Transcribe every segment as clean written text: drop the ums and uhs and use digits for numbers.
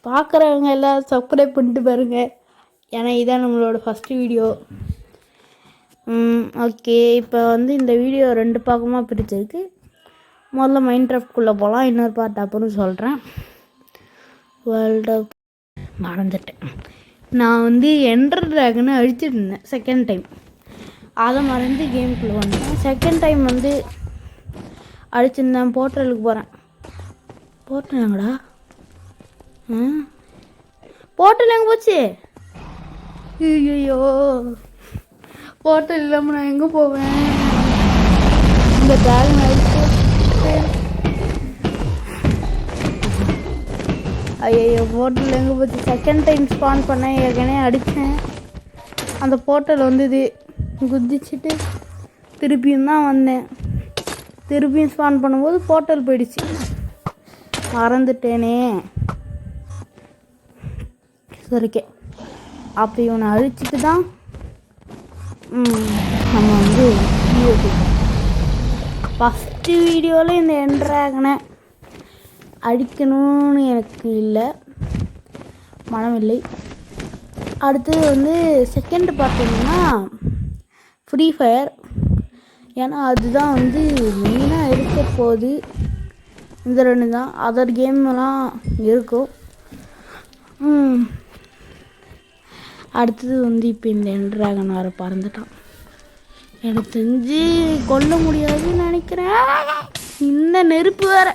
பார்க்குறவங்க எல்லாம் சப்ஸ்கிரைப் பண்ணிட்டு பாருங்கள். ஏன்னா இதான் நம்மளோட ஃபஸ்ட்டு வீடியோ. ஓகே, இப்போ வந்து இந்த வீடியோ 2 பாகமாக பிரிச்சிருக்கு. முதல்ல மைன்கிராஃப்ட்குள்ளே போகலாம், இன்னொரு பார்ட் அப்புறம் சொல்கிறேன். வேர்ல்டு மறந்துட்டேன். நான் வந்து எண்டர் ட்ராகனை அழிச்சிட்டு இருந்தேன் செகண்ட் டைம். அதை மறந்து கேமுக்குள்ளே வந்தேன். செகண்ட் டைம் வந்து அழிச்சிருந்தேன். போர்ட்டலுக்கு போகிறேன். போர்ட்டல் எங்கடா? போர்ட்டல் எங்கே போச்சு? ஐயோ, போர்ட்டல் இல்லாமல் நான் எங்கே போவேன்? இந்த ட்ராகன் அழிச்சு. ஐயோ, போர்ட்டல் எங்கே போச்சு? செகண்ட் டைம் ஸ்பான் பண்ணேன், ஏற்கனவே அடித்தேன். அந்த போர்ட்டல் வந்து இது குதிச்சுட்டு திருப்பியும் தான் வந்தேன். திருப்பியும் ஸ்பான் பண்ணும்போது போர்ட்டல் போயிடுச்சு. மறந்துட்டேனே. சரிக்கே, அப்போ இவனை அழிச்சிட்டு தான் நம்ம வந்து ஃபஸ்ட்டு வீடியோவில் இந்த எண்ட்ராகனை அடிக்கணும்னு எனக்கு இல்லை, மனம் இல்லை. அடுத்தது வந்து செகண்ட் பார்த்தீங்கன்னா ஃப்ரீ ஃபயர். ஏன்னா அதுதான் வந்து மெயினாக இருக்க போகுது. இந்த 2 தான். அதர் கேம்லாம் இருக்கும். அடுத்தது வந்து இப்போ இந்த எண்ட்ராகன் வர பறந்துட்டான். எனக்கு தெரிஞ்சு கொல்ல முடியாதுன்னு நினைக்கிறேன். இந்த நெருப்பு வேற.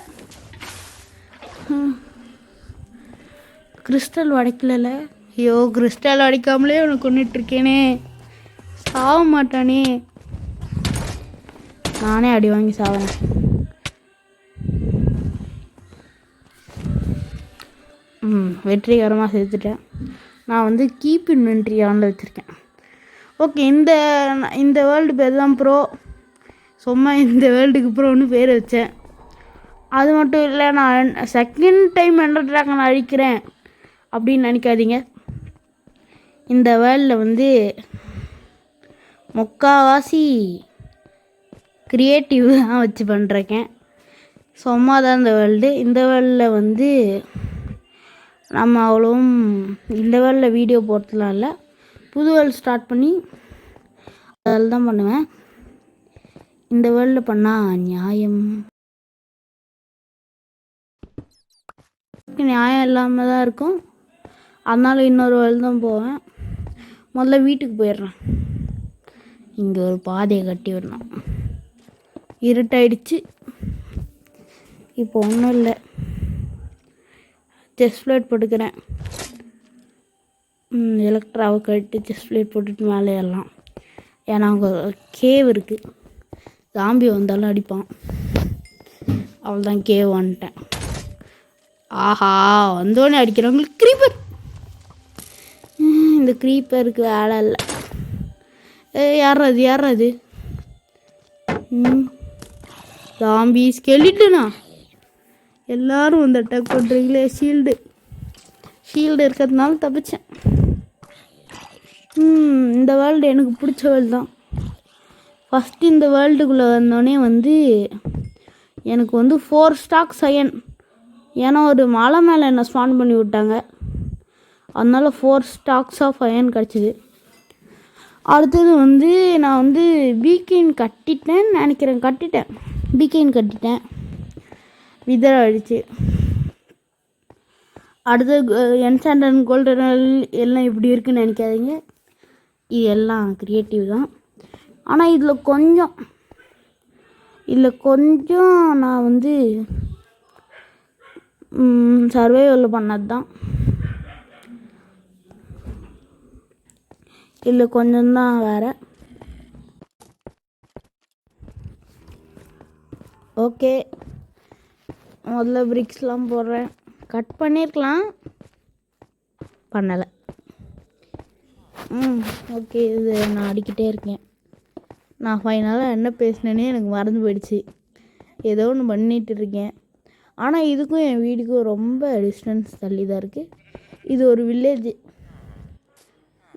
கிறிஸ்டல் உடைக்கல. ஐயோ, கிறிஸ்டல் அடிக்காமலே உனக்கு கொண்டுட்ருக்கேனே. சாக மாட்டானே. நானே அடி வாங்கி சாவேன். வெற்றிகரமாக சேர்த்துட்டேன். நான் வந்து கீப் இன்வென்ட்ரி ஆனில் வச்சுருக்கேன். ஓகே, இந்த வேர்ல்டு பேர் தான் ப்ரோ. சும்மா இந்த வேர்ல்டுக்கு ப்ரோன்னு பேர் வச்சேன். அது மட்டும் இல்லை, நான் செகண்ட் டைம் எண்டர் ட்ராகன் அழிக்கிறேன் அப்படின்னு நினைக்காதீங்க. இந்த வேர்ல்டில் வந்து முக்கால்வாசி க்ரியேட்டிவ் தான் வச்சு பண்ணுறேன். சும்மா தான் இந்த வேர்ல்டில் வந்து நம்ம அவ்வளோவும் இந்த வேர்ல்டில் வீடியோ போடுறதுலாம் இல்லை. புது வேர்ல்டு ஸ்டார்ட் பண்ணி அதில் தான் பண்ணுவேன். இந்த வேர்ல்டில் பண்ணால் நியாயம் இல்லாமல் தான் இருக்கும். அதனால் இன்னொரு வேர்ல்டு தான் போவேன். முதல்ல வீட்டுக்கு போயிடுறேன். இங்கே ஒரு பாதையை கட்டி விடணும். இருட்டாயிடுச்சு. இப்போ ஒன்றும் இல்லை, செஸ்ட் பிளேட் போட்டுக்கிறேன். எலக்ட்ராவை கட்டி செஸ்ட் பிளேட் போட்டுட்டு மேலே ஏறலாம். ஏன்னா அங்கே கேவ் இருக்குது. ஜாம்பி வந்தாலும் அடிப்பான். அவ்வளோதான், கேவ் வந்துட்டேன். ஆஹா, வந்தோடனே அடிக்கிறவங்களுக்கு க்ரீப்பர். இந்த க்ரீப்பருக்கு வேலை இல்லை. யாராது? ஜாம்பி ஸ்கெலிட்டனா? எல்லாரும் வந்து அட்டாக் பண்ணுறீங்களே. ஷீல்டு இருக்கிறதுனால தப்பிச்சேன். இந்த வேர்ல்டு எனக்கு பிடிச்ச வேர்ல்டு தான். ஃபஸ்ட்டு இந்த வேர்ல்டுக்குள்ளே வந்தோடனே வந்து எனக்கு வந்து 4 ஸ்டாக்ஸ் அயன். ஏன்னா ஒரு மலை மேலே என்னை ஸ்பான் பண்ணி விட்டாங்க. அதனால் 4 ஸ்டாக்ஸ் ஆஃப் அயன் கிடச்சிது. அடுத்தது வந்து நான் வந்து பீக்கைன் கட்டிட்டேன்னு நினைக்கிறேன். பீக்கைன் கட்டிட்டேன். விதர் அடிச்சு. அடுத்தது என்சாண்டட் கோல்டன் எல்லாம் இப்படி இருக்குன்னு நினைக்காதீங்க. இது எல்லாம் க்ரியேட்டிவ் தான். ஆனால் இதில் கொஞ்சம் நான் வந்து சர்வைவல் பண்ணது தான். இதில் கொஞ்சம்தான் வேறு. ஓகே, முதல்ல பிரிக்ஸ்லாம் போடுறேன். கட் பண்ணியிருக்கலாம், பண்ணலை. ஓகே, இது நான் அடிக்கிட்டே இருக்கேன். நான் ஃபைனலாக என்ன பேசினேனே எனக்கு மறந்து போயிடுச்சு. ஏதோ ஒன்று பண்ணிகிட்டு இருக்கேன். ஆனால் இதுக்கும் என் வீட்டுக்கும் ரொம்ப டிஸ்டன்ஸ் தள்ளி தான் இருக்குது. இது ஒரு வில்லேஜ்.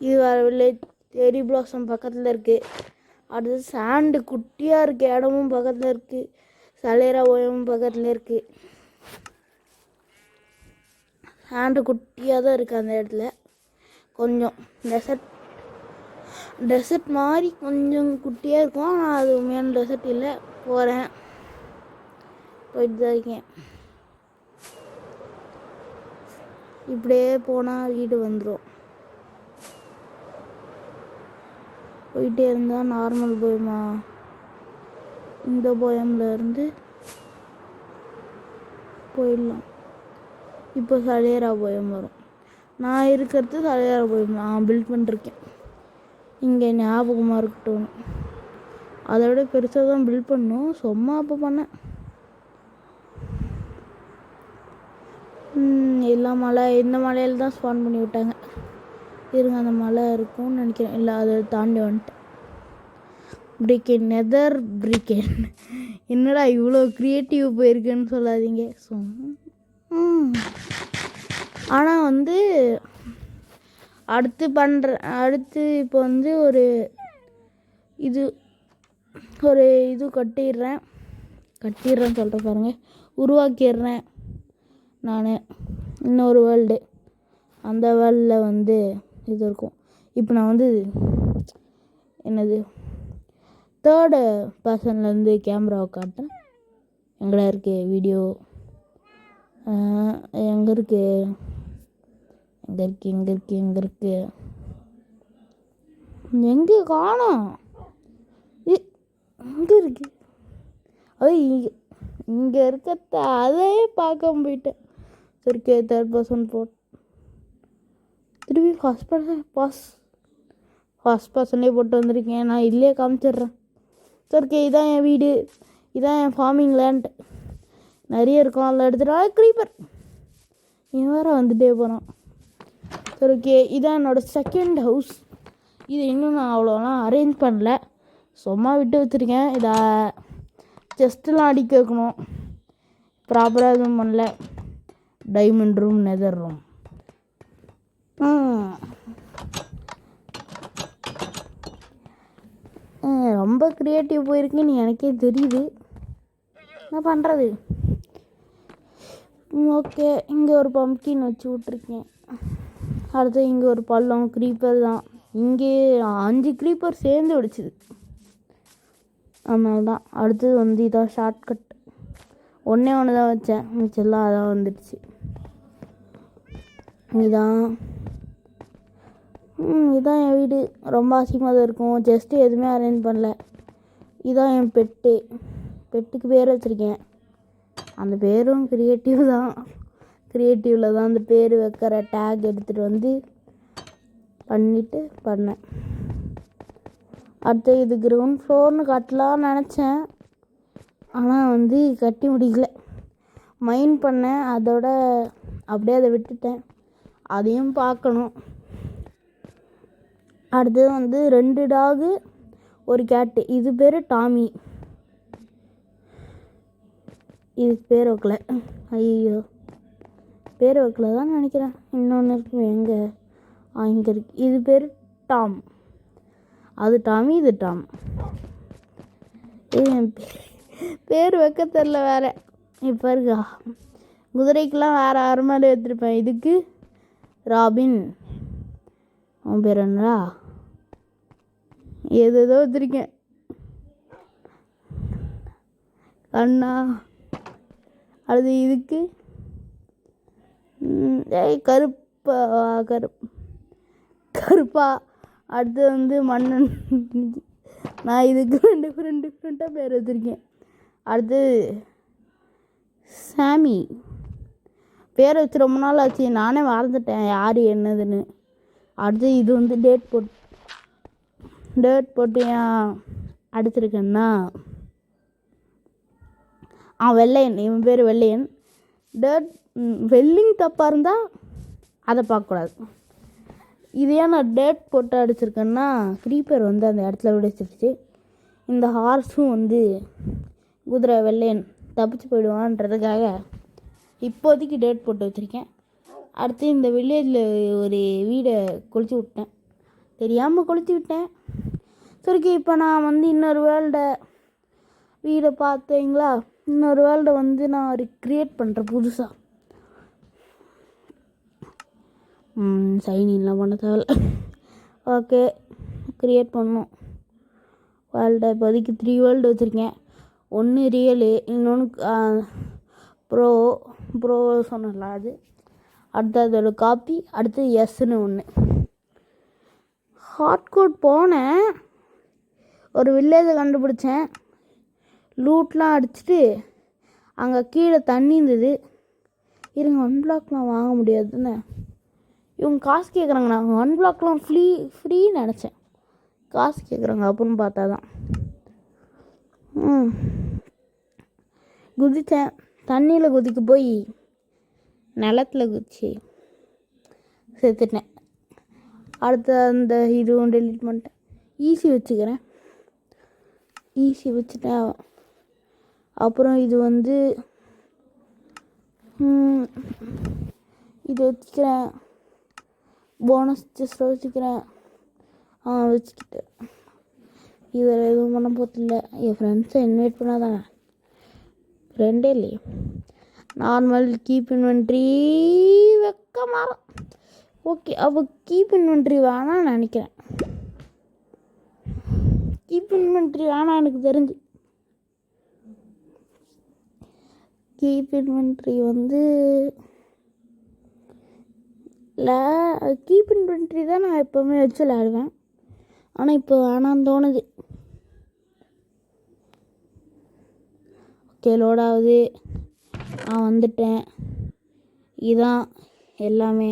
இது வேறு வில்லேஜ். செரி பிளாசம் பக்கத்தில் இருக்குது. அடுத்து சாண்டு குட்டியாக இருக்குது, இடமும் பக்கத்தில் இருக்குது. சலேரா ஓயமும் பக்கத்தில் இருக்குது. ஹேண்டு குட்டியாக தான் இருக்குது அந்த இடத்துல. கொஞ்சம் டெசர்ட் மாதிரி கொஞ்சம் குட்டியாக இருக்கும். ஆனால் அது உண்மையான டெசர்ட் இல்லை. போகிறேன், போயிட்டு தான் இருக்கேன். இப்படியே போனால் வீடு வந்துடும். போயிட்டே இருந்தால் நார்மல் போயமா இந்த போயமில் இருந்து போயிடலாம். இப்போ சலேரா போயம் வரும். நான் இருக்கிறது சலேரா போயம் நான் பில்ட் பண்ணிருக்கேன். இங்கே ஞாபகமாக இருக்கட்டும். அதை விட பெருசாக தான் பில்ட் பண்ணணும். சும்மா அப்போ பண்ணேன். எல்லா மலை இந்த மலையில் தான் ஸ்பான் பண்ணி விட்டாங்க. இருங்க, அந்த மலை இருக்கும்னு நினைக்கிறேன். இல்லை, அதை தாண்டி வந்துட்டேன். பிரிக்கன் நெதர் பிரிக்கன். என்னடா இவ்வளோ க்ரியேட்டிவ் போயிருக்குன்னு சொல்லாதீங்க. ஸோ ஆனால் வந்து அடுத்து இப்போ வந்து ஒரு இது கட்டிடுறேன் சொல்கிறேன் பாருங்கள். உருவாக்கிடுறேன் நான் இன்னொரு வேர்ல்டு. அந்த வேர்ல்டில் வந்து இது இருக்கும். இப்போ நான் வந்து என்னது தேர்டு பர்சன்லேருந்து கேமராவை காட்டுறேன். எங்கடா இருக்கு வீடியோ? எங்கே இருக்கு எங்கே காணோம்? எங்கே இருக்கு? அது இங்கே இருக்கிறத அதே பார்க்க போயிட்டேன். சரி, தேர்ட் பர்சன் போட் திரும்பி ஃபஸ்ட் பர்சனே போட்டு வந்திருக்கேன். நான் இல்லையே காமிச்சிட்றேன். சரி, இதான் என் வீடு, இதான் என் ஃபார்மிங் லேண்ட். நிறைய இருக்கும். அதில் எடுத்துகிட்டு க்ரீப்பர் இவன் வேறு வந்துட்டே போகிறான். சரி, இதான் என்னோடய செகண்ட் ஹவுஸ். இது இன்னும் நான் அவ்வளோலாம் அரேஞ்ச் பண்ணல, சும்மா விட்டு வச்சுருக்கேன். இதை செஸ்ட்டெலாம் அடிக்க வைக்கணும். ப்ராப்பராக எதுவும் பண்ணல. Diamond room, neither room. ரொம்ப க்ரியேட்டிவ் போயிருக்குன்னு எனக்கே தெரியுது. என்ன பண்ணுறது? ஓகே, இங்கே ஒரு பம்ப்கின் வச்சு விட்ருக்கேன். அடுத்து இங்கே ஒரு பள்ளம். க்ரீப்பர் தான் இங்கே 5 க்ரீப்பர் சேர்ந்து வெடிச்சிது. அதனால தான். அடுத்தது வந்து இதான் ஷார்ட்கட். ஒன்று தான் வச்சேன், மிச்செல்லாம் அதான் வந்துடுச்சு. இதான் என் வீடு. ரொம்ப அசிங்கமாக தான் இருக்கும். ஜஸ்ட்டு எதுவுமே அரேஞ்ச் பண்ணல. இதான் என் பெட்டுக்கு பேர் வச்சுருக்கேன். அந்த பேரும் க்ரியேட்டிவில் தான் அந்த பேர் வைக்கிற டேக் எடுத்துகிட்டு வந்து பண்ணேன். அடுத்து இது கிரவுண்ட் ஃப்ளோர்னு கட்டலான்னு நினச்சேன். ஆனால் வந்து கட்டி முடிக்கல. மைண்ட் பண்ணேன், அதோட அப்படியே அதை விட்டுட்டேன். அதையும் பார்க்கணும். அடுத்தது வந்து 2 டாகு, ஒரு கேட்டு. இது பேர் டாமி. இதுக்கு பேர் வைக்கல. ஐயோ, பேர் வைக்கல தான் நினைக்கிறேன். இன்னொன்று இருக்கு எங்கே? இங்கே இருக்கு. இது பேர் டாம். அது டாமி, இது டாம். பேர் வைக்க தெரில வேறு. இப்போ இருக்கா குதிரைக்கெலாம் வேறு மாதிரி எடுத்துருப்பேன். இதுக்கு ராபின். அவன் பேர் என்னடா? ஏதோ வச்சுருக்கேன். கண்ணா. அடுத்து இதுக்கு கருப்பா. அடுத்து வந்து மன்னன். நான் இதுக்கு டிஃப்ரெண்ட்டாக பேர் வச்சுருக்கேன். அடுத்து சாமி. பேர் வச்சு ரொம்ப நாள் ஆச்சு, நானே மறந்துட்டேன் யார் என்னதுன்னு. அடுத்து இது வந்து டேட் போட்டு ஏன் அடிச்சிருக்கேன்னா, வெள்ளையன். இவன் பேர் வெள்ளையன். வெல்லிங் தப்பாக இருந்தால் அதை பார்க்கக்கூடாது. இது ஏன் நான் டேட் போட்டு அடிச்சிருக்கேன்னா, க்ரீப்பர் வந்து அந்த இடத்துல விடிச்சிருச்சு. இந்த ஹார்ஸும் வந்து குதிரை வெள்ளையன் தப்பிச்சு போயிடுவான்றதுக்காக இப்போதைக்கு டேட் போட்டு வச்சுருக்கேன். அடுத்து இந்த வில்லேஜில் ஒரு வீடை கொளுத்தி விட்டேன், தெரியாமல் கொளுத்தி விட்டேன். சரி, இப்போ நான் வந்து இன்னொரு வீடை பார்த்தீங்களா? இன்னொரு வேர்ல்டை வந்து நான் க்ரியேட் பண்ணுறேன் புதுசாக. சைனிங்லாம் பண்ண தேவையில்ல. ஓகே, க்ரியேட் பண்ணணும் வேர்ல்டு. இப்போதைக்கு 3 வேர்ல்டு வச்சுருக்கேன். ஒன்று ரியலு, இன்னொன்று ப்ரோ சொன்னல அது. அடுத்து அதோட காப்பி, அடுத்து எஸ்ன்னு ஒன்று. ஹார்ட்கோட் போனேன், ஒரு வில்லேஜை கண்டுபிடிச்சேன், லூட்லாம் அடிச்சுட்டு அங்கே கீழே தண்ணி இருந்தது. இருங்க, 1 பிளாக்லாம் வாங்க முடியாதுன்னு இவங்க காசு கேட்குறாங்க. நான் 1 பிளாக்லாம் ஃப்ரீன்னு நினச்சேன், காசு கேட்குறாங்க. அப்புறம் பார்த்தா தான் குதித்தேன். தண்ணியில் குதிக்க போய் நிலத்தில் குதிச்சு செத்துட்டேன். அடுத்த அந்த இதுவும் டெலிட் பண்ணிட்டேன். ஈஸி வச்சுக்கிறேன், ஈஸி வச்சுட்டேன். அப்புறம் இது வந்து இது வச்சுக்கிறேன், போனஸ் ஜஸ்ட் வச்சுக்கிறேன். வச்சுக்கிட்டேன். இதில் எதுவும் பண்ண போதில்லை. என் ஃப்ரெண்ட்ஸை இன்வைட் பண்ணாதாங்க, ஃப்ரெண்டே இல்லையே. நார்மல் கீப் இன்வென்ட்ரி வைக்க மாறும். ஓகே, அப்போ கீப் இன்வென்ட்ரி வேணான்னு நினைக்கிறேன். கீப் இன்வென்ட்ரி வேணாம் எனக்கு தெரிஞ்சு. கீப் இன்வென்ட்ரி வந்து கீப் இன்வென்ட்ரி தான் நான் எப்போவுமே வச்சு விளையாடுவேன். ஆனால் இப்போ வேணான்னு தோணுது. ஓகே, லோடாகுது. நான் வந்துட்டேன். இதுதான் எல்லாமே.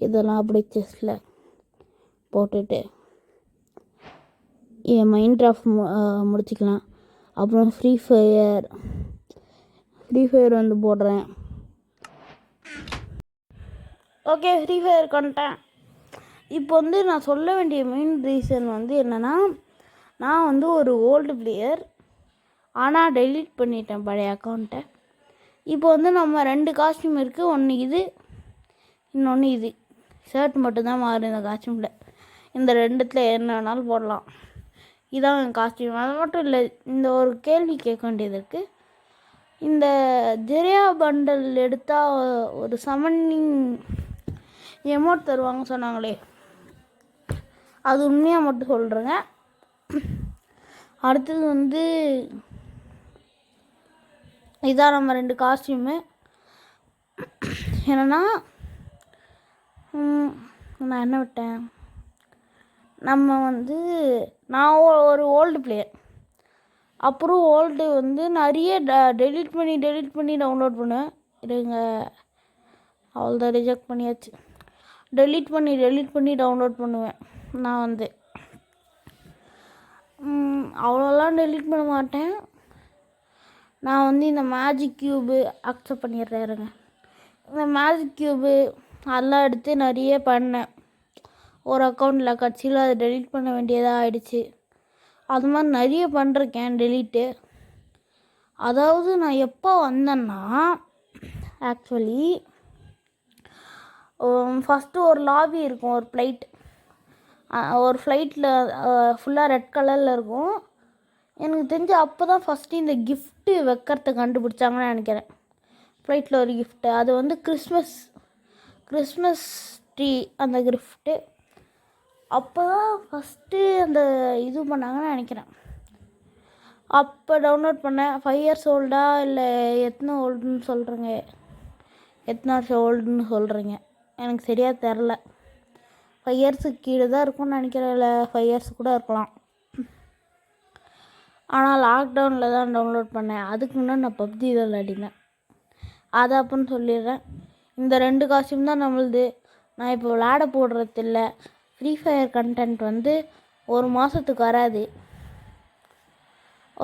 இதெல்லாம் அப்படி செஸ்ஸில் போட்டுட்டு என் மைண்ட் கிராஃப்ட் முடிச்சிக்கலாம். அப்புறம் ஃப்ரீ ஃபயர் வந்து போடுறேன். ஓகே, ஃப்ரீ ஃபயர் கொண்டுட்டேன். இப்போ வந்து நான் சொல்ல வேண்டிய மெயின் ரீசன் வந்து என்னென்னா, நான் வந்து ஒரு ஓல்டு பிளேயர், ஆனால் டெலீட் பண்ணிட்டேன் பழைய அக்கௌண்ட்டை. இப்போ வந்து நம்ம 2 காஸ்டியூம் இருக்குது. ஒன்று இது, இன்னொன்று இது. ஷர்ட் மட்டும்தான் மாறும் இந்த காஸ்டியூமில். இந்த 2த்தில் என்ன வேணாலும் போடலாம். இதான் என் காஸ்டியூம். அது மட்டும் இல்லை, இந்த ஒரு கேள்வி கேட்க வேண்டியது இருக்குது. இந்த ஜெரியா பண்டல் எடுத்தால் ஒரு சமனிங் எமௌண்ட் தருவாங்க சொன்னாங்களே, அது உண்மையாக மட்டும் சொல்கிறேங்க. அடுத்தது வந்து இதான் நம்ம 2 காஸ்டியூமு. என்னென்னா, நான் என்ன விட்டேன், நம்ம வந்து நான் ஒரு ஓல்டு பிளேயர். அப்புறம் ஓல்டு வந்து நிறைய டெலீட் பண்ணி டவுன்லோட் பண்ணுவேன். இருங்க, அவ்வளோதான், ரிஜெக்ட் பண்ணியாச்சு. டெலீட் பண்ணி டவுன்லோட் பண்ணுவேன். நான் வந்து அவ்வளோலாம் டெலீட் பண்ண மாட்டேன். நான் வந்து இந்த மேஜிக் க்யூபு அக்செப்ட் பண்ணிடுறேன். இந்த மேஜிக் க்யூபு அதெல்லாம் எடுத்து நிறைய பண்ணேன் ஒரு அக்கௌண்ட்டில். கட்சியில் அதை டெலீட் பண்ண வேண்டியதாக ஆயிடுச்சு. அது மாதிரி நிறைய பண்ணிருக்கேன் டெலீட்டு. அதாவது நான் எப்போ வந்தேன்னா, ஆக்சுவலி ஃபஸ்ட்டு ஒரு லாபி இருக்கும், ஒரு ஃப்ளைட்டில் ஃபுல்லாக ரெட் கலரில் இருக்கும். எனக்கு தெரிஞ்சு அப்போ தான் ஃபஸ்ட்டு இந்த கிஃப்ட்டு வைக்கிறத கண்டுபிடிச்சாங்கன்னு நினைக்கிறேன். ஃப்ளைட்டில் ஒரு கிஃப்ட்டு, அது வந்து கிறிஸ்மஸ் ட்ரீ. அந்த கிஃப்ட்டு அப்போ தான் ஃபஸ்ட்டு அந்த இது பண்ணாங்கன்னு நினைக்கிறேன். அப்போ டவுன்லோட் பண்ணேன். 5 இயர்ஸ் ஓல்டா இல்லை எத்தனை ஓல்டுன்னு சொல்கிறேங்க, எத்தனை வருஷம் ஓல்டுன்னு சொல்கிறீங்க, எனக்கு சரியாக தெரில. 5 இயர்ஸுக்கு கீழே தான் இருக்கும்னு நினைக்கிறேன், இல்லை 5 இயர்ஸ் கூட இருக்கலாம். ஆனால் லாக்டவுனில் தான் டவுன்லோட் பண்ணேன். அதுக்கு முன்னாடி நான் பப்ஜி தான் விளையாடினேன். அதை அப்புடின்னு சொல்லிடுறேன். இந்த 2 காஸ்டியூம் தான் நம்மளுது. நான் இப்போ விளையாட போடுறதில்ல. ஃப்ரீ ஃபயர் கண்டென்ட் வந்து 1 மாதத்துக்கு வராது,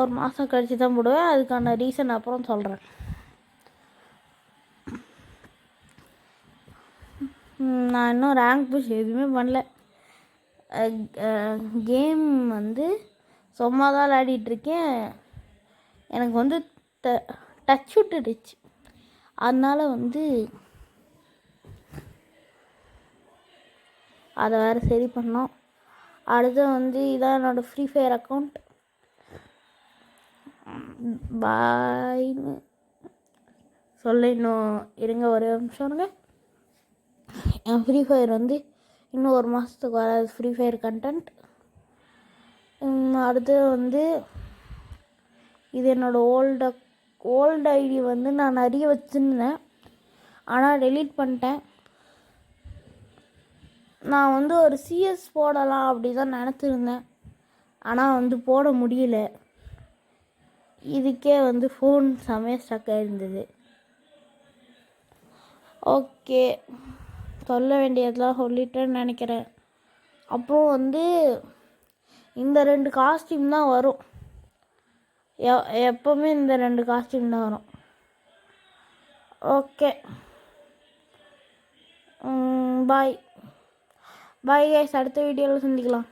1 மாதம் கழித்து தான் போடுவேன். அதுக்கான ரீசன் அப்புறம் சொல்கிறேன். நான் இன்னும் ரேங்க் புஷ் எதுவுமே பண்ணல. கேம் வந்து சும்மா தான் விளையாடிட்டுருக்கேன். எனக்கு வந்து டச் விட்டுடுச்சு, அதனால் வந்து அதை வேறு சரி பண்ணோம். அடுத்து வந்து இதான் என்னோடய ஃப்ரீ ஃபயர் அக்கௌண்ட். பாய்னு சொல்ல இன்னும் இருங்க ஒரே நிமிஷம் இருங்க. என் ஃப்ரீ ஃபயர் வந்து இன்னும் ஒரு மாதத்துக்கு வராது ஃப்ரீ ஃபயர் கண்டென்ட். அடுத்து வந்து இது என்னோடய ஓல்டு ஐடி வந்து நான் நிறைய வச்சுருந்தேன், ஆனால் டெலீட் பண்ணிட்டேன். நான் வந்து ஒரு சிஎஸ் போடலாம் அப்படி தான் நினச்சிருந்தேன், ஆனால் வந்து போட முடியல. இதுக்கே வந்து ஃபோன் செமையாக ஸ்டக்காக இருந்தது. ஓகே, சொல்ல வேண்டியதெல்லாம் சொல்லிட்டேன்னு நினைக்கிறேன். அப்புறம் வந்து இந்த 2 காஸ்டியூம் தான் வரும். எப்போவுமே இந்த 2 காஸ்டியூம் தான் வரும். ஓகே, பாய் பாய் கைஸ், அடுத்த வீடியோவில் சந்திக்கலாம்.